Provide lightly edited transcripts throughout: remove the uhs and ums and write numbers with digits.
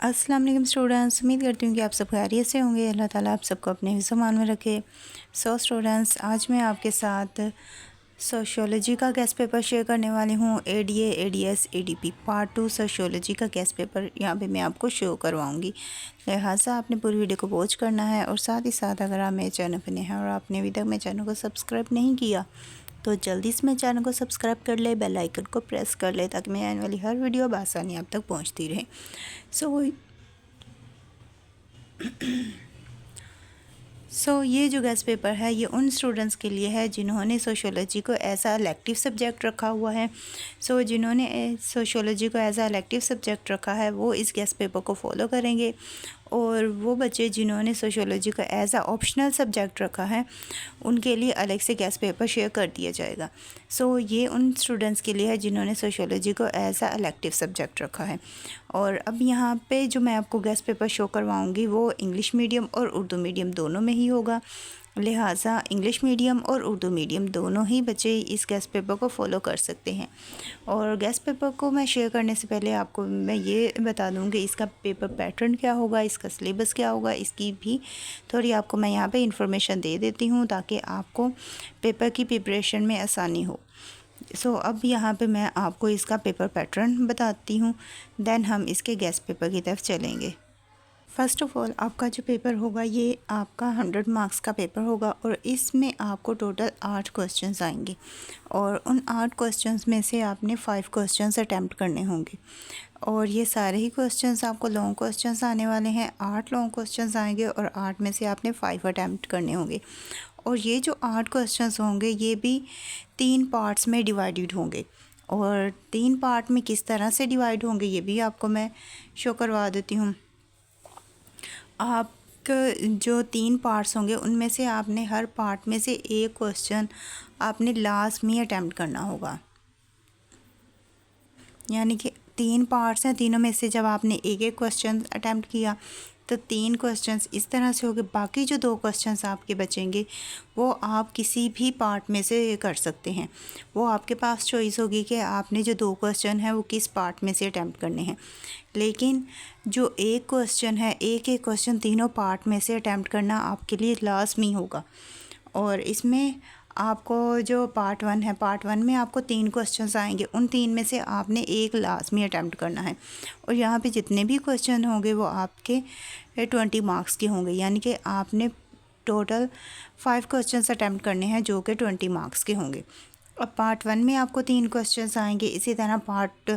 अस्सलाम वालेकुम स्टूडेंट्स, उम्मीद करती हूँ कि आप सब खैरियत से होंगे। अल्लाह ताला आप सबको अपने हिफ्ज़-ओ-मान में रखे। स्टूडेंट्स, आज मैं आपके साथ सोशियोलॉजी का गेस्ट पेपर शेयर करने वाली हूँ। ADA, ADS, ADP part 2 sociology का गेस्ट पेपर यहाँ पे मैं आपको शो करवाऊँगी। लिहाजा आपने पूरी वीडियो को वॉच करना है और साथ ही साथ अगर आप मेरे चैनल पर नए हैं और आपने अभी तक मेरे चैनल को सब्सक्राइब नहीं किया तो जल्दी से मेरे चैनल को सब्सक्राइब कर ले, बेल आइकन को प्रेस कर ले ताकि मैं आने वाली हर वीडियो बआसानी आप तक पहुंचती रहे। ये जो गेस्ट पेपर है ये उन स्टूडेंट्स के लिए है जिन्होंने सोशियोलॉजी को एज आ इलेक्टिव सब्जेक्ट रखा हुआ है। जिन्होंने सोशियोलॉजी को एज आ इलेक्टिव सब्जेक्ट रखा है वो इस गेस्ट पेपर को फॉलो करेंगे, और वो बच्चे जिन्होंने सोशियोलॉजी को एज आ ऑप्शनल सब्जेक्ट रखा है उनके लिए अलग से गेस्ट पेपर शेयर कर दिया जाएगा। ये उन स्टूडेंट्स के लिए है जिन्होंने सोशियोलॉजी को एज आ इलेक्टिव सब्जेक्ट रखा है। और अब यहाँ पे जो मैं आपको गेस्ट पेपर शो करवाऊँगी वो इंग्लिश मीडियम और उर्दू मीडियम दोनों में ही होगा। लिहाजा इंग्लिश मीडियम और उर्दू मीडियम दोनों ही बच्चे इस गेस्ट पेपर को फॉलो कर सकते हैं। और गेस्ट पेपर को मैं शेयर करने से पहले आपको मैं ये बता दूँ कि इसका पेपर पैटर्न क्या होगा, इसका सिलेबस क्या होगा, इसकी भी थोड़ी आपको मैं यहाँ पे इंफॉर्मेशन दे देती हूँ ताकि आपको पेपर की प्रिपरेशन में आसानी हो। अब यहाँ पे मैं आपको इसका पेपर पैटर्न बताती हूँ, देन हम इसके गेस्ट पेपर की तरफ चलेंगे। फ़र्स्ट ऑफ़ ऑल आपका जो पेपर होगा ये आपका 100 मार्क्स का पेपर होगा और इसमें आपको टोटल 8 क्वेश्चंस आएंगे और उन 8 क्वेश्चंस में से आपने 5 क्वेश्चंस अटैम्प्ट करने होंगे। और ये सारे ही क्वेश्चंस आपको लॉन्ग क्वेश्चंस आने वाले हैं। 8 लॉन्ग क्वेश्चंस आएंगे और 8 में से आपने 5 अटैम्प्ट करने होंगे। और ये जो 8 क्वेश्चंस होंगे ये भी 3 पार्ट्स में डिवाइडेड होंगे। और 3 पार्ट में किस तरह से डिवाइड होंगे ये भी आपको मैं शो करवा देती हूँ। आप जो 3 पार्ट्स होंगे उनमें से आपने हर पार्ट में से एक क्वेश्चन आपने लास्ट में अटैम्प्ट करना होगा। यानी कि 3 पार्ट्स हैं, तीनों में से जब आपने एक एक क्वेश्चन अटैम्प्ट किया तो 3 क्वेश्चंस इस तरह से हो गए। बाकी जो 2 क्वेश्चंस आपके बचेंगे वो आप किसी भी पार्ट में से कर सकते हैं। वो आपके पास चॉइस होगी कि आपने जो 2 क्वेश्चन हैं वो किस पार्ट में से अटैम्प्ट करने हैं। लेकिन जो एक क्वेश्चन है, एक एक क्वेश्चन तीनों पार्ट में से अटैम्प्ट करना आपके लिए लाजमी होगा। और इसमें आपको जो पार्ट 1 है, पार्ट 1 में आपको 3 क्वेश्चंस आएंगे, उन 3 में से आपने एक लाजमी अटैम्प्ट करना है। और यहाँ पे जितने भी क्वेश्चन होंगे वो आपके 20 मार्क्स के होंगे, यानी कि आपने टोटल 5 क्वेश्चंस अटैम्प्ट करने हैं जो कि 20 मार्क्स के होंगे। अब पार्ट 1 में आपको 3 क्वेश्चंस आएंगे। इसी तरह पार्ट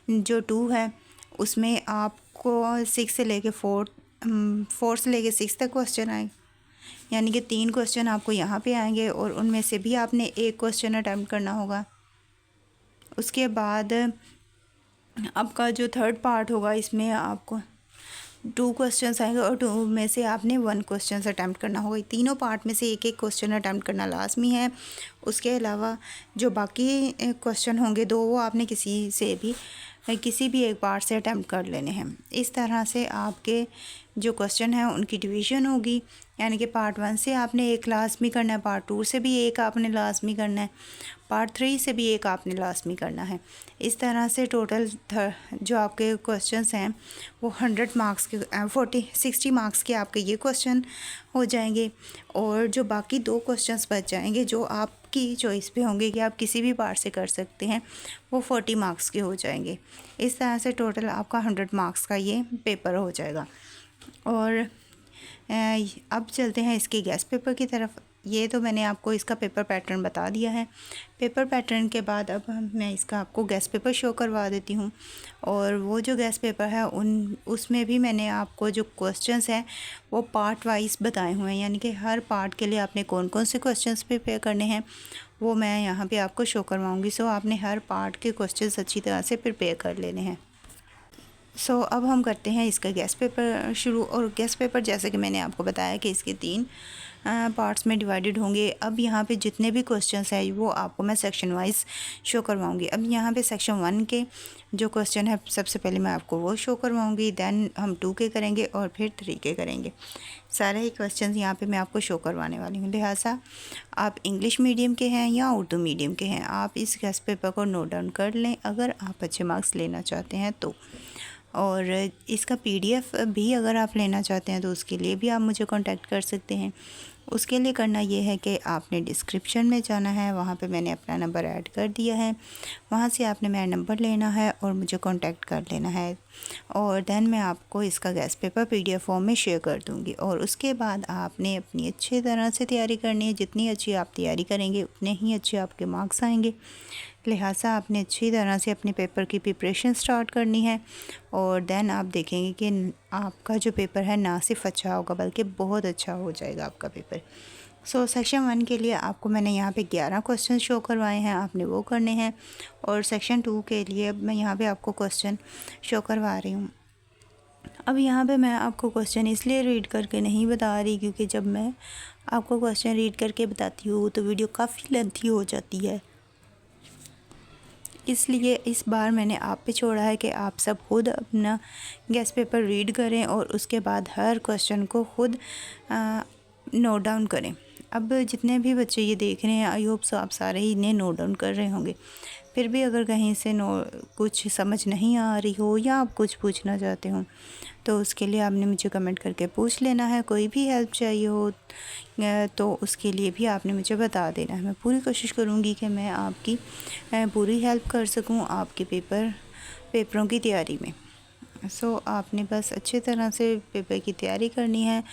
जो 2 है उसमें आपको 6 से लेके 4 से लेके 6 तक क्वेश्चन आएंगे, यानी कि 3 क्वेश्चन आपको यहाँ पे आएंगे और उनमें से भी आपने एक क्वेश्चन अटैम्प्ट करना होगा। उसके बाद आपका जो थर्ड पार्ट होगा इसमें आपको 2 क्वेश्चंस आएंगे और 2 में से आपने 1 क्वेश्चन अटैम्प्ट करना होगा। तीनों पार्ट में से एक एक क्वेश्चन अटैम्प्ट करना लाजमी है। उसके अलावा जो बाकी क्वेश्चन होंगे 2 वो आपने किसी भी एक पार्ट से अटैम्प्ट कर लेने हैं। इस तरह से आपके जो क्वेश्चन हैं उनकी डिवीज़न होगी, यानी कि पार्ट 1 से आपने एक लाजमी करना है, पार्ट 2 से भी एक आपने लाजमी करना है, पार्ट 3 से भी एक आपने लाजमी करना है। इस तरह से टोटल जो आपके क्वेश्चंस हैं वो 100 मार्क्स के 60 मार्क्स के आपके ये क्वेश्चन हो जाएंगे। और जो बाकी 2 क्वेश्चंस बच जाएंगे जो आपकी चॉइस पे होंगे कि आप किसी भी पार्ट से कर सकते हैं, वो 40 मार्क्स के हो जाएंगे। इस तरह से टोटल आपका 100 मार्क्स का ये पेपर हो जाएगा। और अब चलते हैं इसके गेस्ट पेपर की तरफ। ये तो मैंने आपको इसका पेपर पैटर्न बता दिया है। पेपर पैटर्न के बाद अब मैं इसका आपको गेस्ट पेपर शो करवा देती हूँ। और वो जो गेस्ट पेपर है उसमें भी मैंने आपको जो क्वेश्चंस हैं वो पार्ट वाइज बताए हुए हैं, यानी कि हर पार्ट के लिए आपने कौन कौन से क्वेश्चंस प्रिपेयर करने हैं वो मैं यहाँ पे आपको शो करवाऊँगी। आपने हर पार्ट के क्वेश्चंस अच्छी तरह से प्रिपेयर कर लेने हैं। अब हम करते हैं इसका गेस्ट पेपर शुरू। और गेस्ट पेपर जैसे कि मैंने आपको बताया कि इसके 3 पार्ट्स में डिवाइडेड होंगे। अब यहाँ पे जितने भी क्वेश्चंस हैं वो आपको मैं सेक्शन वाइज शो करवाऊँगी। अब यहाँ पे सेक्शन 1 के जो क्वेश्चन है सबसे पहले मैं आपको वो शो करवाऊँगी, दैन हम 2 के करेंगे और फिर 3 के करेंगे। सारे ही क्वेश्चन यहाँ पे मैं आपको शो करवाने वाली हूँ। लिहाजा आप इंग्लिश मीडियम के हैं या उर्दू मीडियम के हैं, आप इस गेस्ट पेपर को नोट डाउन कर लें अगर आप अच्छे मार्क्स लेना चाहते हैं तो। और इसका PDF भी अगर आप लेना चाहते हैं तो उसके लिए भी आप मुझे कांटेक्ट कर सकते हैं। उसके लिए करना ये है कि आपने डिस्क्रिप्शन में जाना है, वहाँ पे मैंने अपना नंबर ऐड कर दिया है, वहाँ से आपने मेरा नंबर लेना है और मुझे कांटेक्ट कर लेना है। और देन मैं आपको इसका गेस्ट पेपर PDF फॉर्म में शेयर कर दूँगी। और उसके बाद आपने अपनी अच्छी तरह से तैयारी करनी है। जितनी अच्छी आप तैयारी करेंगे उतने ही अच्छे आपके मार्क्स आएंगे। लिहाजा आपने अच्छी तरह से अपने पेपर की प्रिपरेशन स्टार्ट करनी है और देन आप देखेंगे कि आपका जो पेपर है ना सिर्फ अच्छा होगा बल्कि बहुत अच्छा हो जाएगा आपका पेपर। सेक्शन 1 के लिए आपको मैंने यहाँ पे 11 क्वेश्चन शो करवाए हैं, आपने वो करने हैं। और सेक्शन 2 के लिए मैं यहाँ पे आपको क्वेश्चन शो करवा रही हूँ। अब यहाँ पे मैं आपको क्वेश्चन इसलिए रीड करके नहीं बता रही क्योंकि जब मैं आपको क्वेश्चन रीड करके बताती हूँ तो वीडियो काफ़ी लेंथी हो जाती है, इसलिए इस बार मैंने आप पे छोड़ा है कि आप सब खुद अपना गेस्ट पेपर रीड करें और उसके बाद हर क्वेश्चन को खुद नोट डाउन करें। अब जितने भी बच्चे ये देख रहे हैं, आई होप सो आप सारे ही इन्हें नोट डाउन कर रहे होंगे। फिर भी अगर कहीं से कुछ समझ नहीं आ रही हो या आप कुछ पूछना चाहते हो तो उसके लिए आपने मुझे कमेंट करके पूछ लेना है। कोई भी हेल्प चाहिए हो तो उसके लिए भी आपने मुझे बता देना है। मैं पूरी कोशिश करूँगी कि मैं आपकी पूरी हेल्प कर सकूँ आपके पेपरों की तैयारी में। आपने बस अच्छी तरह से पेपर की तैयारी करनी है।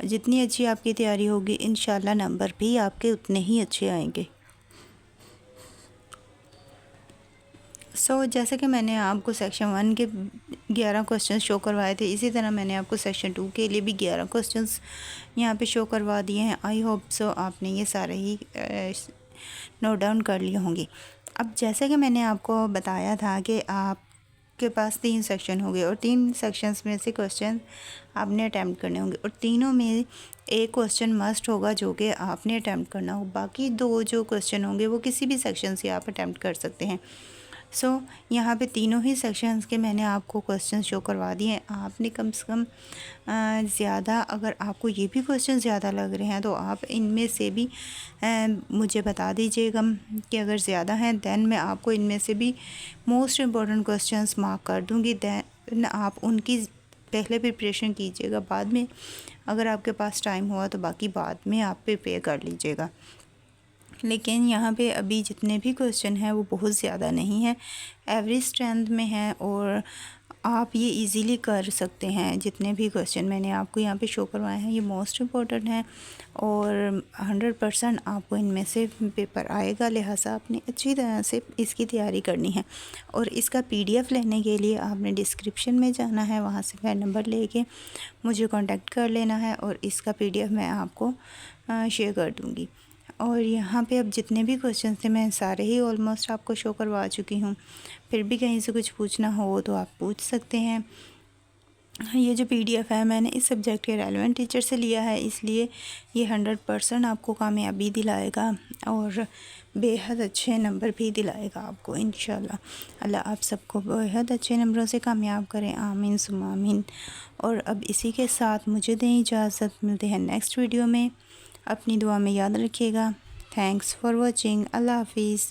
जितनी अच्छी आपकी तैयारी होगी इंशाल्लाह नंबर भी आपके उतने ही अच्छे आएंगे। जैसे कि मैंने आपको सेक्शन 1 के 11 क्वेश्चन शो करवाए थे, इसी तरह मैंने आपको सेक्शन 2 के लिए भी 11 क्वेश्चंस यहाँ पे शो करवा दिए हैं। आई होप सो आपने ये सारे ही नोट डाउन कर लिए होंगे। अब जैसे कि मैंने आपको बताया था कि आपके पास 3 सेक्शन होंगे और 3 सेक्शंस में से क्वेश्चन आपने अटैम्प्ट करने होंगे और तीनों में एक क्वेश्चन मस्ट होगा जो कि आपने अटैम्प्ट करना हो। बाकी 2 जो क्वेश्चन होंगे वो किसी भी सेक्शन से आप अटैम्प्ट कर सकते हैं। यहाँ पे तीनों ही सेक्शंस के मैंने आपको क्वेश्चन शो करवा दिए हैं। आपने कम से कम ज़्यादा, अगर आपको ये भी क्वेश्चन ज़्यादा लग रहे हैं तो आप इनमें से भी मुझे बता दीजिएगा कि अगर ज़्यादा हैं दैन मैं आपको इनमें से भी मोस्ट इम्पॉर्टेंट क्वेश्चंस मार्क कर दूँगी। दैन आप उनकी पहले प्रिपरेशन कीजिएगा, बाद में अगर आपके पास टाइम हुआ तो बाकी बाद में आप प्रिपेयर कर लीजिएगा। लेकिन यहाँ पे अभी जितने भी क्वेश्चन हैं वो बहुत ज़्यादा नहीं है, एवरेज स्ट्रेंथ में है और आप ये इजीली कर सकते हैं। जितने भी क्वेश्चन मैंने आपको यहाँ पे शो करवाए हैं ये मोस्ट इम्पॉर्टेंट हैं और 100% आपको इनमें से पेपर आएगा। लिहाजा आपने अच्छी तरह से इसकी तैयारी करनी है। और इसका PDF लेने के लिए आपने डिस्क्रिप्शन में जाना है, वहाँ से मेरा नंबर लेके मुझे कॉन्टेक्ट कर लेना है और इसका PDF मैं आपको शेयर कर दूँगी। और यहाँ पे अब जितने भी क्वेश्चन थे मैं सारे ही ऑलमोस्ट आपको शो करवा चुकी हूँ। फिर भी कहीं से कुछ पूछना हो तो आप पूछ सकते हैं। ये जो PDF है मैंने इस सब्जेक्ट के रेलेवेंट टीचर से लिया है, इसलिए ये 100% आपको कामयाबी दिलाएगा और बेहद अच्छे नंबर भी दिलाएगा आपको इंशाल्लाह। अल्लाह आप सबको बेहद अच्छे नंबरों से कामयाब करें, आमीन सुम्मा आमीन। और अब इसी के साथ मुझे दें इजाज़त, मिलते हैं नेक्स्ट वीडियो में। अपनी दुआ में याद रखिएगा। Thanks for watching. अल्लाह हाफिज़।